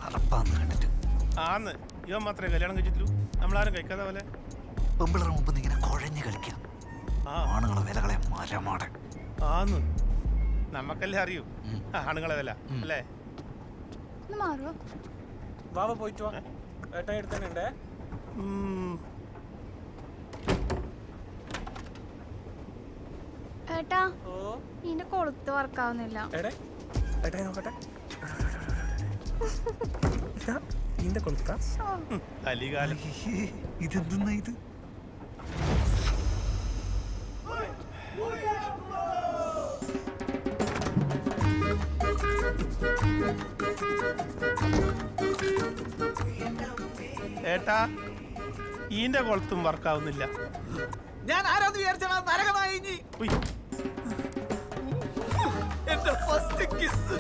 അറപ്പാന്ന് കണ്ടിട്ട്. ആന്ന് ഇവൻ മാത്രമേ കല്യാണം കഴിച്ചിട്ടുള്ളൂ, നമ്മളാരും കഴിക്കാതെ പോലെ. പെമ്പിളർ മുമ്പ് ഇങ്ങനെ കുഴഞ്ഞു കളിക്കാം. ആണുങ്ങളെ വിലകളെ മരമാടെ. ആന്ന് നമ്മക്കല്ലേ അറിയൂ ആണുങ്ങളെ വില അല്ലേ. മാറോ വാവ പോയിട്ട് വാ, ഏട്ടാ എടുത്തന്നെ. ഏട്ടാ നിന്റെ കൊളുത്ത് വർക്കാവുന്നില്ല. ഏട്ടാ നോക്കട്ടെ, നിന്റെ കൊളുത്ത കലികാലം. ഇതെന്തെന്നാ ഇത്? ഏട്ടാ ഈന്റെ കൊളത്തും വർക്കാവുന്നില്ല. ഞാൻ ആരാന്ന് വിചാരിച്ചാ നരകമായി. എന്റെ ഫസ്റ്റ് കിസ്